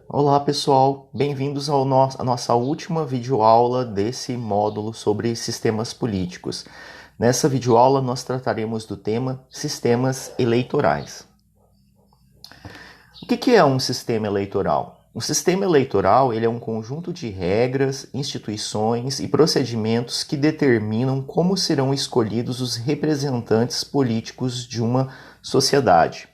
Olá pessoal, bem-vindos à nossa última videoaula desse módulo sobre sistemas políticos. Nessa videoaula nós trataremos do tema sistemas eleitorais. O que é um sistema eleitoral? Um sistema eleitoral ele é um conjunto de regras, instituições e procedimentos que determinam como serão escolhidos os representantes políticos de uma sociedade.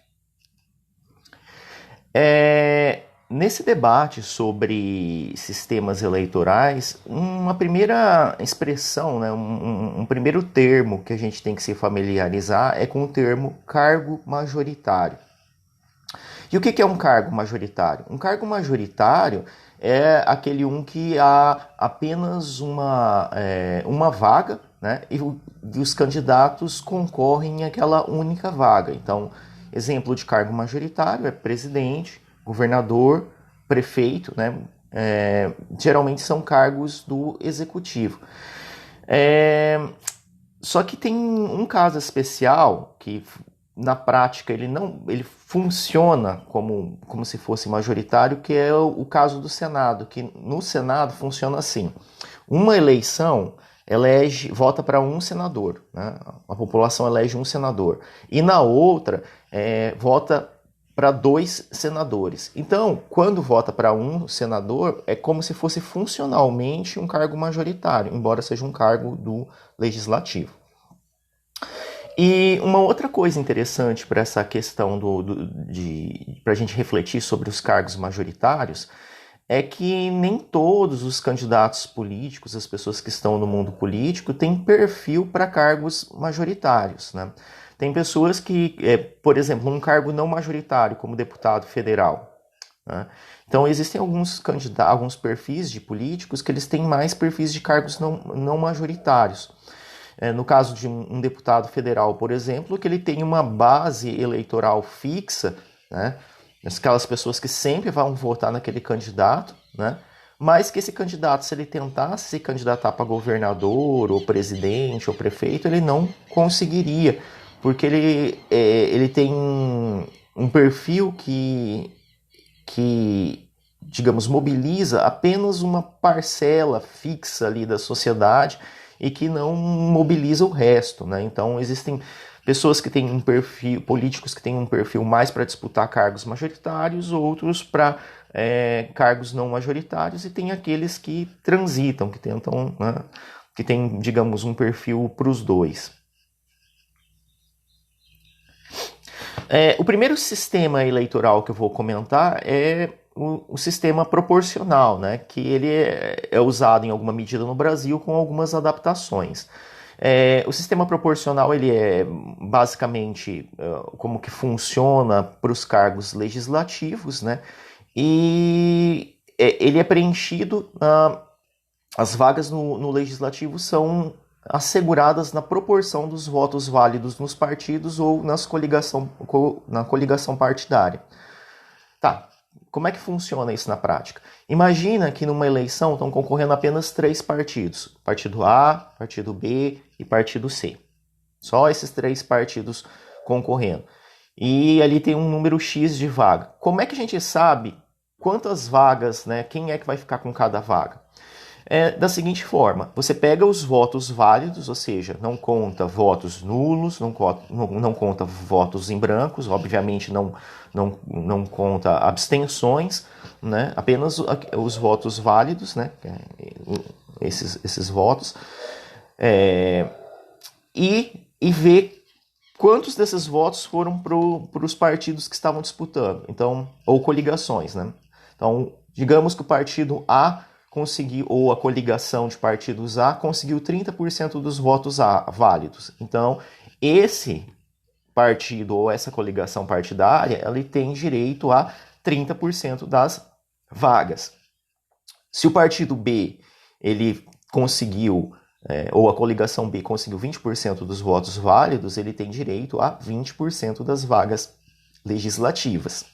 Nesse debate sobre sistemas eleitorais, uma primeira expressão, né, um primeiro termo que a gente tem que se familiarizar é com o termo cargo majoritário. E o que é um cargo majoritário? Um cargo majoritário é aquele que há apenas uma vaga, né, e os candidatos concorrem àquela única vaga. Então, exemplo de cargo majoritário é presidente, governador, prefeito, né? Geralmente são cargos do executivo. Só que tem um caso especial que na prática ele funciona como se fosse majoritário, que é o caso do Senado, que no Senado funciona assim. Uma eleição vota para um senador, né? A população elege um senador, e na outra vota para 2 senadores. Então, quando vota para um senador, é como se fosse funcionalmente um cargo majoritário, embora seja um cargo do legislativo. E uma outra coisa interessante para essa questão para a gente refletir sobre os cargos majoritários é que nem todos os candidatos políticos, as pessoas que estão no mundo político, têm perfil para cargos majoritários, né? Tem pessoas que, por exemplo, um cargo não majoritário, como deputado federal, né? Então, existem alguns perfis de políticos que eles têm mais perfis de cargos não majoritários. No caso de um deputado federal, por exemplo, que ele tem uma base eleitoral fixa, né? Aquelas pessoas que sempre vão votar naquele candidato, né? Mas que esse candidato, se ele tentasse se candidatar para governador, ou presidente, ou prefeito, ele não conseguiria, porque ele tem um perfil que, digamos, mobiliza apenas uma parcela fixa ali da sociedade e que não mobiliza o resto, né? Então existem pessoas que têm um perfil, políticos que têm um perfil mais para disputar cargos majoritários, outros para cargos não majoritários, e tem aqueles que transitam, que tentam, né, que tem, digamos, um perfil para os dois. O primeiro sistema eleitoral que eu vou comentar é o sistema proporcional, né, que ele é usado em alguma medida no Brasil com algumas adaptações. O sistema proporcional ele é basicamente como que funciona para os cargos legislativos, né, e ele é preenchido, as vagas no legislativo são asseguradas na proporção dos votos válidos nos partidos ou na coligação partidária. Tá, como é que funciona isso na prática? Imagina que numa eleição estão concorrendo apenas 3 partidos. Partido A, Partido B e Partido C. Só esses 3 partidos concorrendo. E ali tem um número X de vaga. Como é que a gente sabe quantas vagas, né? Quem é que vai ficar com cada vaga? Da seguinte forma, você pega os votos válidos, ou seja, não conta votos nulos, não conta votos em brancos, obviamente não conta abstenções, né? Apenas os votos válidos, né? Esses votos, e ver quantos desses votos foram para os partidos que estavam disputando, então, ou coligações, né? Então, digamos que o partido A conseguiu, ou a coligação de partidos A conseguiu 30% dos votos válidos. Então, esse partido ou essa coligação partidária, ele tem direito a 30% das vagas. Se o partido B, ele conseguiu, ou a coligação B conseguiu 20% dos votos válidos, ele tem direito a 20% das vagas legislativas.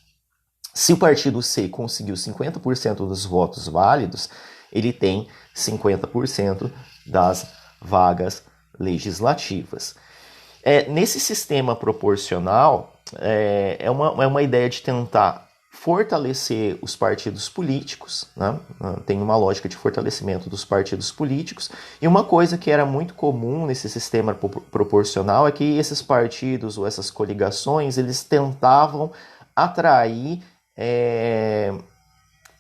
Se o partido C conseguiu 50% dos votos válidos, ele tem 50% das vagas legislativas. Nesse sistema proporcional, é uma ideia de tentar fortalecer os partidos políticos, né? Tem uma lógica de fortalecimento dos partidos políticos, e uma coisa que era muito comum nesse sistema proporcional é que esses partidos ou essas coligações, eles tentavam atrair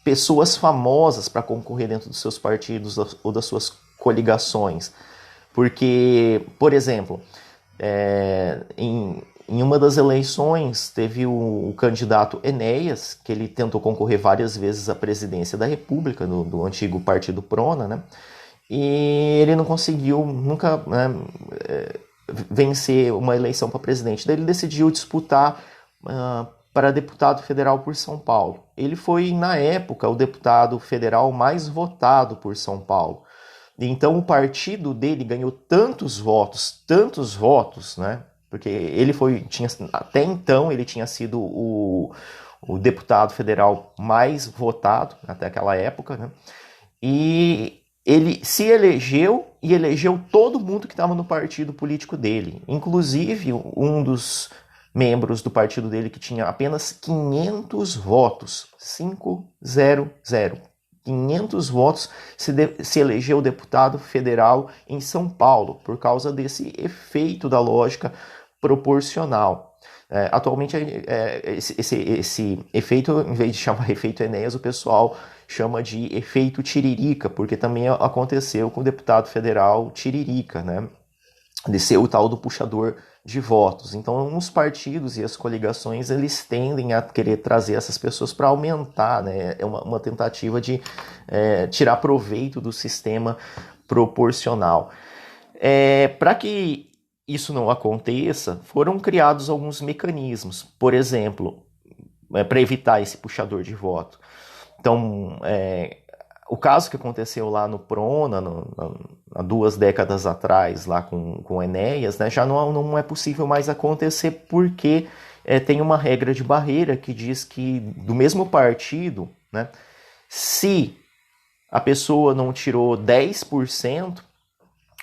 pessoas famosas para concorrer dentro dos seus partidos ou das suas coligações. Porque, por exemplo, em uma das eleições teve o candidato Enéas, que ele tentou concorrer várias vezes à presidência da República, do antigo Partido Prona, né? E ele não conseguiu nunca, né, vencer uma eleição para presidente. Daí ele decidiu disputar para deputado federal por São Paulo. Ele foi, na época, o deputado federal mais votado por São Paulo. Então o partido dele ganhou tantos votos, né? Porque ele até então ele tinha sido o deputado federal mais votado até aquela época, né? E ele se elegeu e elegeu todo mundo que estava no partido político dele, inclusive um dos membros do partido dele que tinha apenas 500 votos, 500 votos, se elegeu deputado federal em São Paulo, por causa desse efeito da lógica proporcional. Atualmente, esse efeito, em vez de chamar efeito Enéas, o pessoal chama de efeito Tiririca, porque também aconteceu com o deputado federal Tiririca, né? De ser o tal do puxador de votos. Então, os partidos e as coligações, eles tendem a querer trazer essas pessoas para aumentar, né? É uma tentativa de tirar proveito do sistema proporcional. Para que isso não aconteça, foram criados alguns mecanismos, por exemplo, para evitar esse puxador de voto. Então, o caso que aconteceu lá no Prona, há 2 décadas atrás, lá com o Enéas, né, já não é possível mais acontecer, porque tem uma regra de barreira que diz que do mesmo partido, né, se a pessoa não tirou 10%,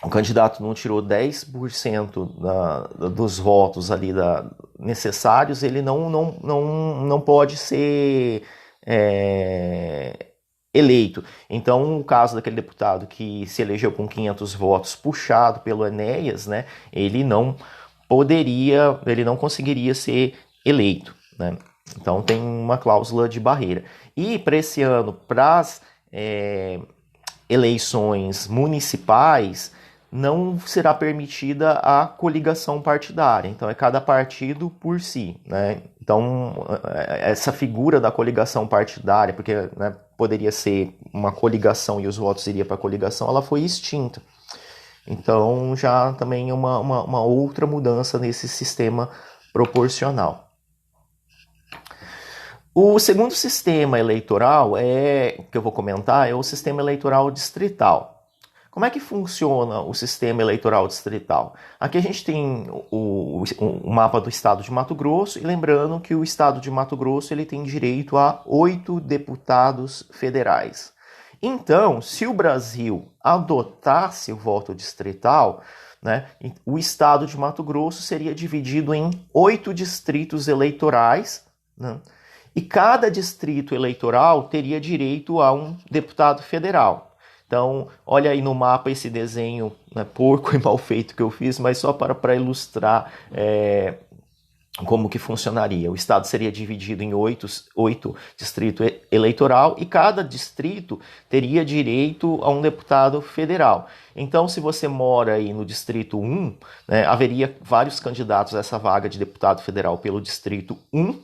o candidato não tirou 10% dos votos ali necessários, ele não pode ser eleito. Então, o caso daquele deputado que se elegeu com 500 votos puxado pelo Enéas, né, ele não conseguiria ser eleito, né? Então, tem uma cláusula de barreira. E para esse ano, para as eleições municipais, não será permitida a coligação partidária. Então, é cada partido por si, né? Então, essa figura da coligação partidária, porque, né, poderia ser uma coligação e os votos iriam para a coligação, ela foi extinta. Então, já também é uma outra mudança nesse sistema proporcional. O segundo sistema eleitoral que eu vou comentar é o sistema eleitoral distrital. Como é que funciona o sistema eleitoral distrital? Aqui a gente tem o mapa do estado de Mato Grosso, e lembrando que o estado de Mato Grosso ele tem direito a 8 deputados federais. Então, se o Brasil adotasse o voto distrital, né, o estado de Mato Grosso seria dividido em 8 distritos eleitorais, né, e cada distrito eleitoral teria direito a um deputado federal. Então, olha aí no mapa esse desenho, né, porco e mal feito que eu fiz, mas só para ilustrar como que funcionaria. O estado seria dividido em 8 distritos eleitoral, e cada distrito teria direito a um deputado federal. Então, se você mora aí no distrito 1, né, haveria vários candidatos a essa vaga de deputado federal pelo distrito 1,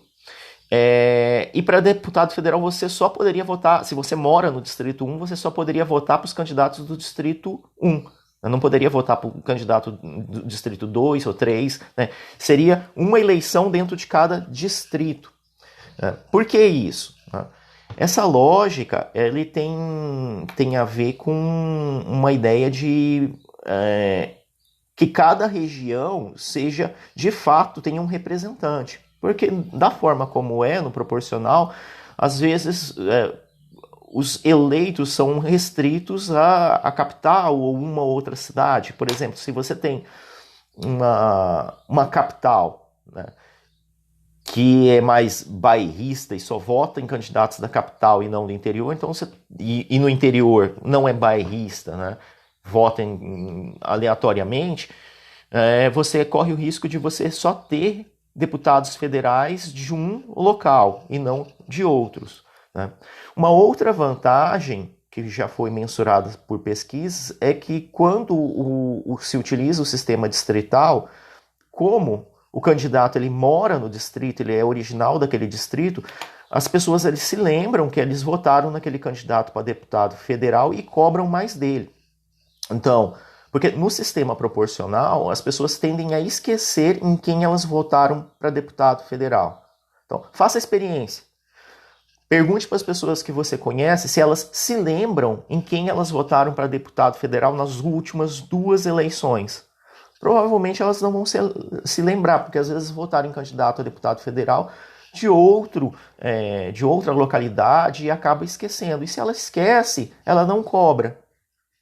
e para deputado federal você só poderia votar, se você mora no distrito 1, você só poderia votar para os candidatos do distrito 1. Não poderia votar para o candidato do distrito 2 ou 3. Né? Seria uma eleição dentro de cada distrito. Por que isso? Essa lógica ele tem a ver com uma ideia de que cada região seja, de fato, tenha um representante. Porque da forma como no proporcional, às vezes os eleitos são restritos à capital ou uma outra cidade. Por exemplo, se você tem uma capital, né, que é mais bairrista e só vota em candidatos da capital e não do interior, então e no interior não é bairrista, né? Vota aleatoriamente, você corre o risco de você só ter deputados federais de um local e não de outros, né? Uma outra vantagem que já foi mensurada por pesquisas é que quando se utiliza o sistema distrital, como o candidato ele mora no distrito, ele é original daquele distrito, as pessoas eles se lembram que eles votaram naquele candidato para deputado federal e cobram mais dele. Então, porque no sistema proporcional, as pessoas tendem a esquecer em quem elas votaram para deputado federal. Então, faça a experiência. Pergunte para as pessoas que você conhece se elas se lembram em quem elas votaram para deputado federal nas últimas 2 eleições. Provavelmente elas não vão se lembrar, porque às vezes votaram em candidato a deputado federal de outra localidade e acaba esquecendo. E se ela esquece, ela não cobra.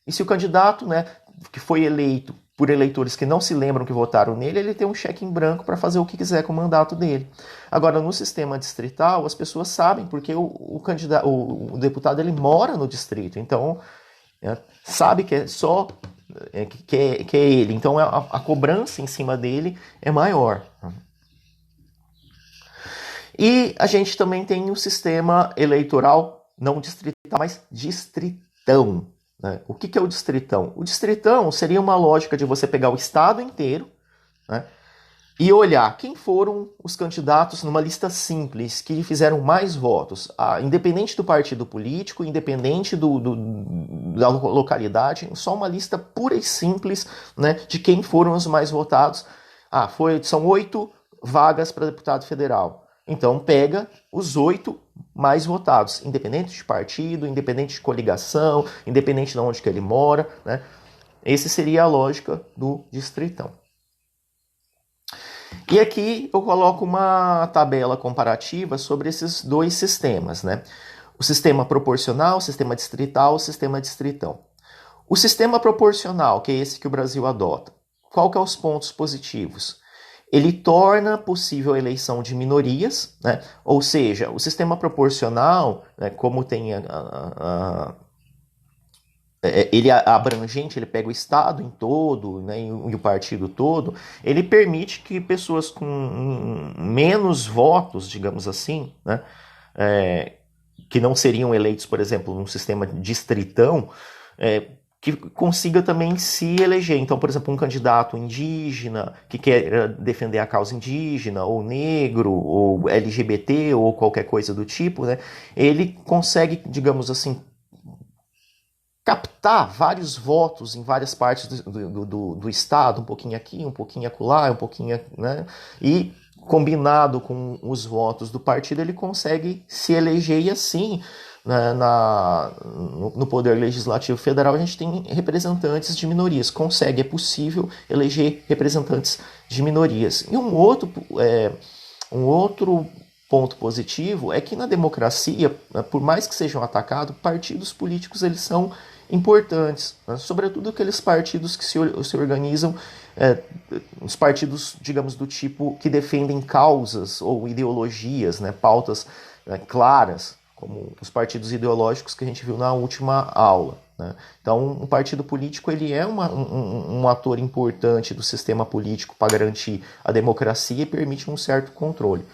E se o candidato, né, que foi eleito por eleitores que não se lembram que votaram nele, ele tem um cheque em branco para fazer o que quiser com o mandato dele. Agora, no sistema distrital, as pessoas sabem, porque o deputado ele mora no distrito, então sabe que é só que é ele. Então a cobrança em cima dele é maior. E a gente também tem o sistema eleitoral não distrital, mas distritão. Né? O que é o distritão? O distritão seria uma lógica de você pegar o estado inteiro, né, e olhar quem foram os candidatos numa lista simples que fizeram mais votos, independente do partido político, independente da localidade, só uma lista pura e simples, né, de quem foram os mais votados. São 8 vagas para deputado federal. Então pega os 8 mais votados, independente de partido, independente de coligação, independente de onde que ele mora, né? Essa seria a lógica do distritão. E aqui eu coloco uma tabela comparativa sobre esses 2 sistemas, né? O sistema proporcional, o sistema distrital, o sistema distritão. O sistema proporcional, que é esse que o Brasil adota, qual que é os pontos positivos? Ele torna possível a eleição de minorias, né? Ou seja, o sistema proporcional, né, como tem ele é abrangente, ele pega o Estado em todo, né, e o partido todo, ele permite que pessoas com menos votos, digamos assim, né, que não seriam eleitos, por exemplo, num sistema distritão, que consiga também se eleger. Então, por exemplo, um candidato indígena que quer defender a causa indígena, ou negro, ou LGBT, ou qualquer coisa do tipo, né, ele consegue, digamos assim, captar vários votos em várias partes do estado, um pouquinho aqui, um pouquinho acolá, um pouquinho, né, e combinado com os votos do partido, ele consegue se eleger e assim, né, no Poder Legislativo Federal, a gente tem representantes de minorias. É possível eleger representantes de minorias. E um outro ponto positivo é que na democracia, por mais que sejam atacados, partidos políticos eles são importantes, né? Sobretudo aqueles partidos que se organizam, os partidos, digamos, do tipo que defendem causas ou ideologias, né, pautas claras, como os partidos ideológicos que a gente viu na última aula, né? Então, um partido político ele é um ator importante do sistema político para garantir a democracia e permite um certo controle.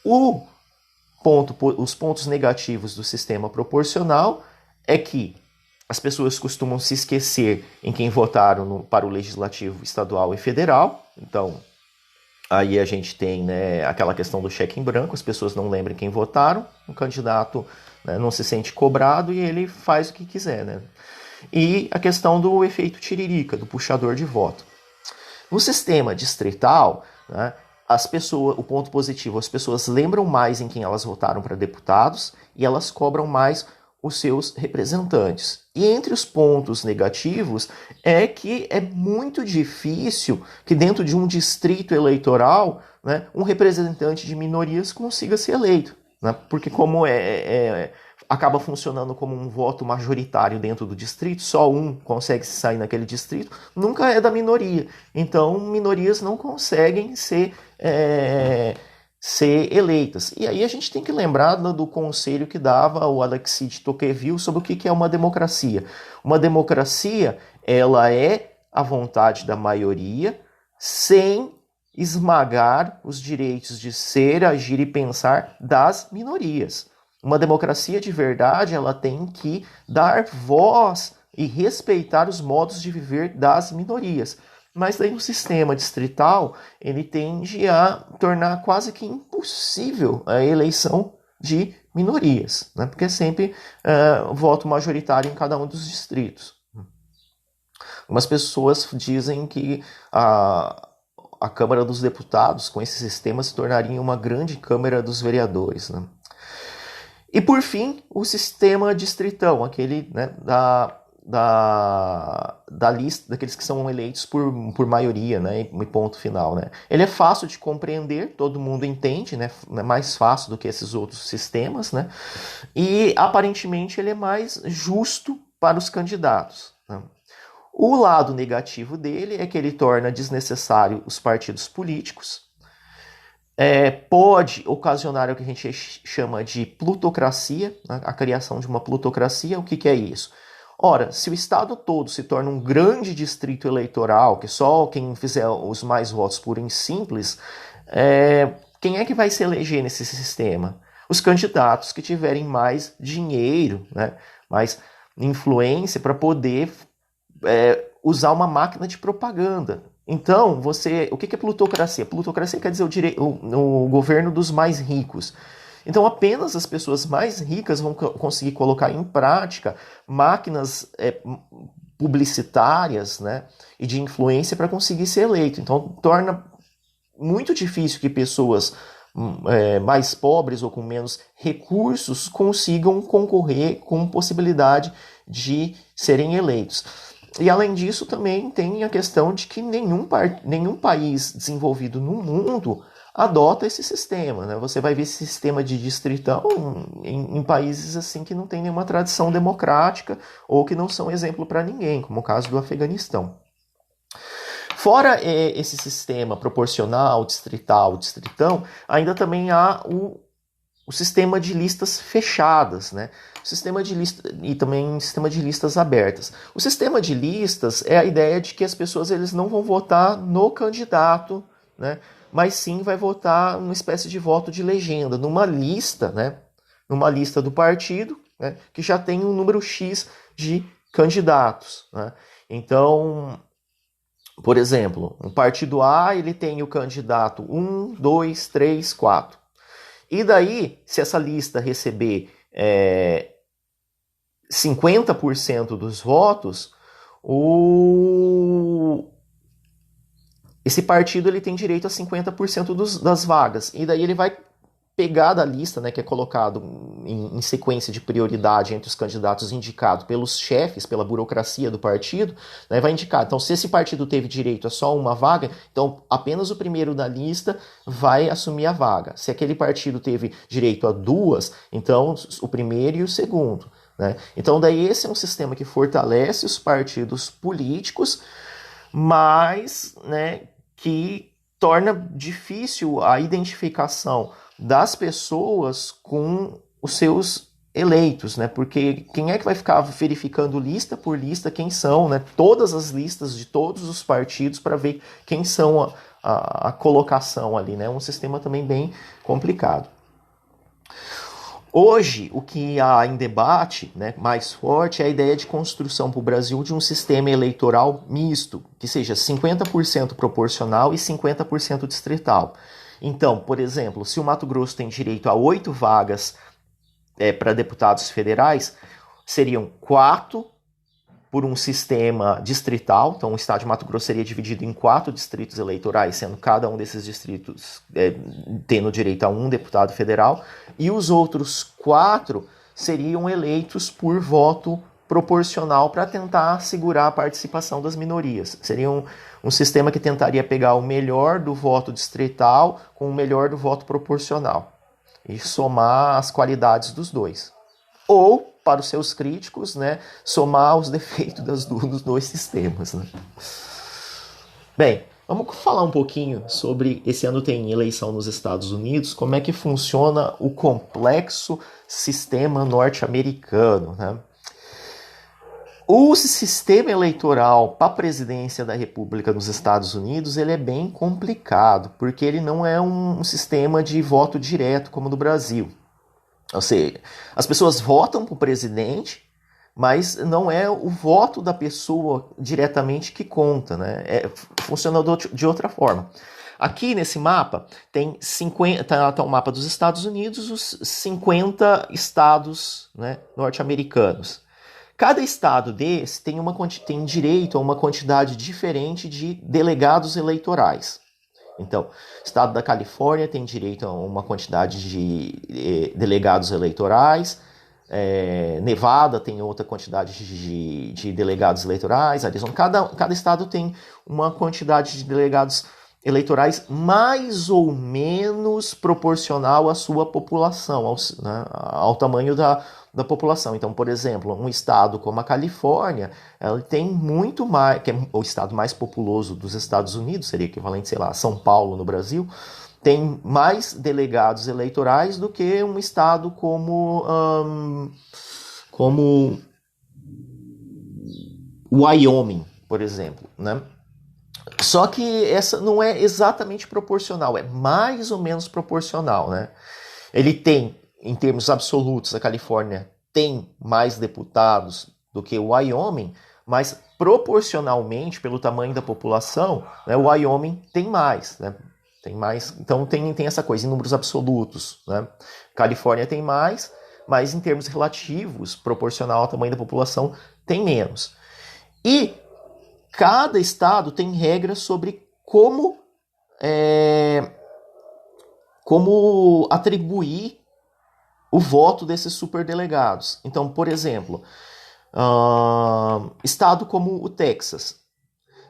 Os pontos negativos do sistema proporcional é que as pessoas costumam se esquecer em quem votaram para o legislativo estadual e federal. Então, aí a gente tem, né, aquela questão do cheque em branco, as pessoas não lembram quem votaram, o candidato, né, não se sente cobrado e ele faz o que quiser, né? E a questão do efeito tiririca, do puxador de voto. No sistema distrital, né, o ponto positivo, as pessoas lembram mais em quem elas votaram para deputados e elas cobram mais os seus representantes. E entre os pontos negativos é que é muito difícil que dentro de um distrito eleitoral, né, um representante de minorias consiga ser eleito, né? Porque como acaba funcionando como um voto majoritário dentro do distrito, só um consegue sair naquele distrito, nunca é da minoria. Então, minorias não conseguem ser ser eleitas. E aí a gente tem que lembrar do conselho que dava o Alexis de Tocqueville sobre o que é uma democracia. Uma democracia, ela é a vontade da maioria sem esmagar os direitos de ser, agir e pensar das minorias. Uma democracia de verdade, ela tem que dar voz e respeitar os modos de viver das minorias. Mas daí o sistema distrital, ele tende a tornar quase que impossível a eleição de minorias, né? Porque é sempre voto majoritário em cada um dos distritos. Algumas pessoas dizem que a Câmara dos Deputados, com esse sistema, se tornaria uma grande Câmara dos Vereadores, né? E por fim, o sistema distritão, aquele, né, da lista daqueles que são eleitos por maioria, né, e ponto final, né. Ele é fácil de compreender, todo mundo entende, né, é mais fácil do que esses outros sistemas, né, e aparentemente ele é mais justo para os candidatos, né. O lado negativo dele é que ele torna desnecessário os partidos políticos, pode ocasionar o que a gente chama de plutocracia, né, a criação de uma plutocracia. O que é isso? Ora, se o estado todo se torna um grande distrito eleitoral, que só quem fizer os mais votos puros e simples, quem é que vai se eleger nesse sistema? Os candidatos que tiverem mais dinheiro, né, mais influência para poder usar uma máquina de propaganda. Então, o que é plutocracia? Plutocracia quer dizer o governo dos mais ricos. Então, apenas as pessoas mais ricas vão conseguir colocar em prática máquinas publicitárias, né, e de influência para conseguir ser eleito. Então, torna muito difícil que pessoas mais pobres ou com menos recursos consigam concorrer com possibilidade de serem eleitos. E além disso, também tem a questão de que nenhum país desenvolvido no mundo adota esse sistema, né? Você vai ver esse sistema de distritão em países assim que não tem nenhuma tradição democrática ou que não são exemplo para ninguém, como o caso do Afeganistão. Fora esse sistema proporcional, distrital, distritão, ainda também há o sistema de listas fechadas, né? Sistema de lista e também sistema de listas abertas. O sistema de listas é a ideia de que as pessoas eles não vão votar no candidato, né? Mas sim vai votar numa espécie de voto de legenda, numa lista, né? Numa lista do partido, né? Que já tem um número X de candidatos, né? Então, por exemplo, o partido A ele tem o candidato 1, 2, 3, 4. E daí, se essa lista receber 50% dos votos, esse partido ele tem direito a 50% das vagas. E daí ele vai pegar da lista, né, que é colocado em sequência de prioridade entre os candidatos indicados pelos chefes, pela burocracia do partido, né, vai indicar. Então, se esse partido teve direito a só uma vaga, então apenas o primeiro da lista vai assumir a vaga. Se aquele partido teve direito a duas, então o primeiro e o segundo, né? Então, daí esse é um sistema que fortalece os partidos políticos, mas, né, que torna difícil a identificação das pessoas com os seus eleitos, né? Porque quem é que vai ficar verificando lista por lista quem são, né? Todas as listas de todos os partidos para ver quem são a colocação ali, né? Um sistema também bem complicado. Hoje, o que há em debate, né, mais forte é a ideia de construção para o Brasil de um sistema eleitoral misto, que seja 50% proporcional e 50% distrital. Então, por exemplo, se o Mato Grosso tem direito a 8 vagas para deputados federais, seriam 4 por um sistema distrital. Então, o estado de Mato Grosso seria dividido em 4 distritos eleitorais, sendo cada um desses distritos tendo direito a um deputado federal, e os outros 4 seriam eleitos por voto proporcional para tentar assegurar a participação das minorias. Seria um sistema que tentaria pegar o melhor do voto distrital com o melhor do voto proporcional e somar as qualidades dos dois. Ou, para os seus críticos, né, somar os defeitos dos dois sistemas, né? Bem, Vamos falar um pouquinho sobre, esse ano tem eleição nos Estados Unidos, como é que funciona o complexo sistema norte-americano, né? O sistema eleitoral para a presidência da República nos Estados Unidos ele é bem complicado, porque ele não é um sistema de voto direto como no Brasil. Ou seja, as pessoas votam para o presidente, mas não é o voto da pessoa diretamente que conta, né? Funciona de outra forma. Aqui nesse mapa tem 50, tá o mapa dos Estados Unidos, os 50 estados, né, norte-americanos. Cada estado desse tem direito a uma quantidade diferente de delegados eleitorais. Então, o estado da Califórnia tem direito a uma quantidade de delegados eleitorais, Nevada tem outra quantidade de delegados eleitorais, Arizona, cada estado tem uma quantidade de delegados eleitorais mais ou menos proporcional à sua população, ao tamanho da população. Então, por exemplo, um estado como a Califórnia, ela tem muito mais, que é o estado mais populoso dos Estados Unidos, seria equivalente, sei lá, a São Paulo no Brasil, tem mais delegados eleitorais do que um estado como Wyoming, por exemplo, né? Só que essa não é exatamente proporcional, é mais ou menos proporcional, né? Ele tem, em termos absolutos, a Califórnia tem mais deputados do que o Wyoming, mas proporcionalmente, pelo tamanho da população, né, o Wyoming tem mais, né? Tem mais, então tem essa coisa, em números absolutos, né? Califórnia tem mais, mas em termos relativos, proporcional ao tamanho da população, tem menos. E cada estado tem regras sobre como atribuir o voto desses superdelegados. Então, por exemplo, estado como o Texas.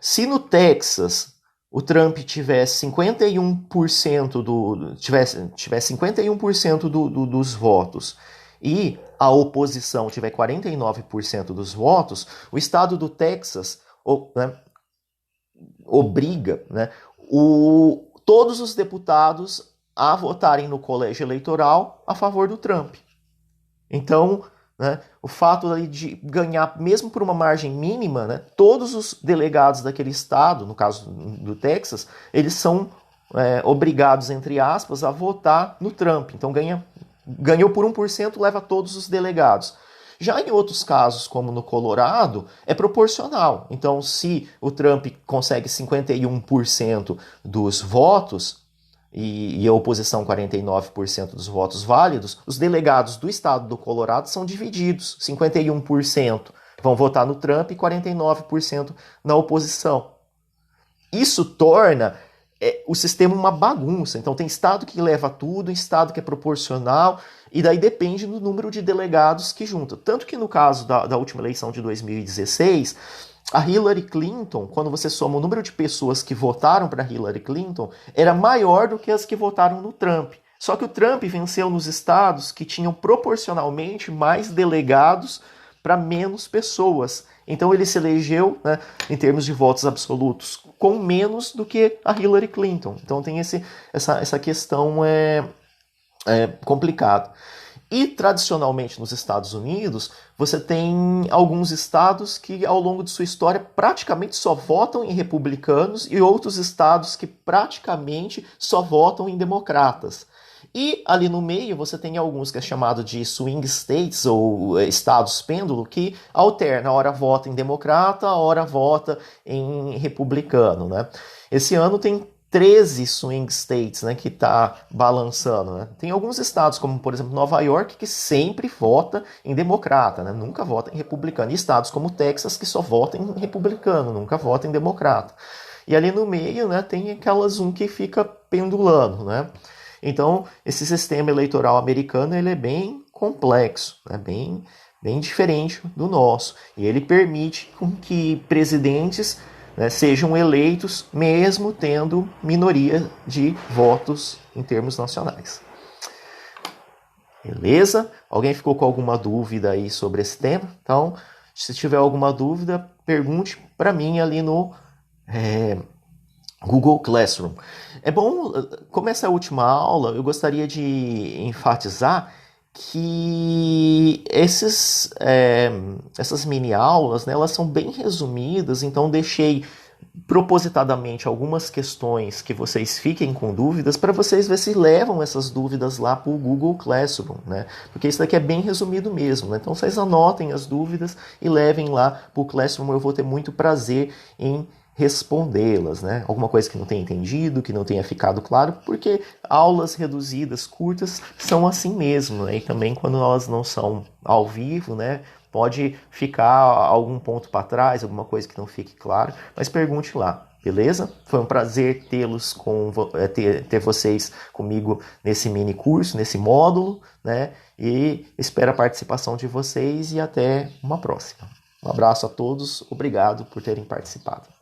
Se no Texas o Trump tivesse 51% tivesse 51% dos votos e a oposição tiver 49% dos votos, o estado do Texas obriga, né, todos os deputados a votarem no colégio eleitoral a favor do Trump. Então, né, o fato de ganhar, mesmo por uma margem mínima, né, todos os delegados daquele estado, no caso do Texas, eles são obrigados, entre aspas, a votar no Trump. Então, ganhou por 1%, leva todos os delegados. Já em outros casos, como no Colorado, é proporcional. Então, se o Trump consegue 51% dos votos e a oposição 49% dos votos válidos, os delegados do estado do Colorado são divididos. 51% vão votar no Trump e 49% na oposição. Isso torna o sistema uma bagunça. Então tem estado que leva tudo, estado que é proporcional, e daí depende do número de delegados que junta. Tanto que no caso da última eleição de 2016, a Hillary Clinton, quando você soma o número de pessoas que votaram para Hillary Clinton, era maior do que as que votaram no Trump. Só que o Trump venceu nos estados que tinham proporcionalmente mais delegados para menos pessoas. Então ele se elegeu, né, em termos de votos absolutos, com menos do que a Hillary Clinton. Então tem essa questão complicada. E tradicionalmente nos Estados Unidos, você tem alguns estados que ao longo de sua história praticamente só votam em republicanos e outros estados que praticamente só votam em democratas. E ali no meio você tem alguns que é chamado de swing states, ou estados pêndulo, que alterna, a hora vota em democrata, a hora vota em republicano, né? Esse ano tem 13 swing states, né, que está balançando, né? Tem alguns estados, como por exemplo Nova York, que sempre vota em democrata, né? Nunca vota em republicano. E estados como Texas, que só vota em republicano, nunca vota em democrata. E ali no meio, né, tem aquelas que fica pendulando, né? Então, esse sistema eleitoral americano ele é bem complexo, né? bem diferente do nosso. E ele permite com que presidentes, né, sejam eleitos mesmo tendo minoria de votos em termos nacionais. Beleza? Alguém ficou com alguma dúvida aí sobre esse tema? Então, se tiver alguma dúvida, pergunte para mim ali Google Classroom. É bom, como essa é a última aula, eu gostaria de enfatizar que essas mini aulas, né, elas são bem resumidas, então deixei propositadamente algumas questões que vocês fiquem com dúvidas para vocês ver se levam essas dúvidas lá para o Google Classroom, né? Porque isso daqui é bem resumido mesmo, né? Então vocês anotem as dúvidas e levem lá para o Classroom, eu vou ter muito prazer em respondê-las, né? Alguma coisa que não tenha entendido, que não tenha ficado claro, porque aulas reduzidas, curtas, são assim mesmo, né? E também quando elas não são ao vivo, né? Pode ficar algum ponto para trás, alguma coisa que não fique claro, mas pergunte lá, beleza? Foi um prazer ter vocês comigo nesse mini curso, nesse módulo, né? E espero a participação de vocês e até uma próxima. Um abraço a todos, obrigado por terem participado.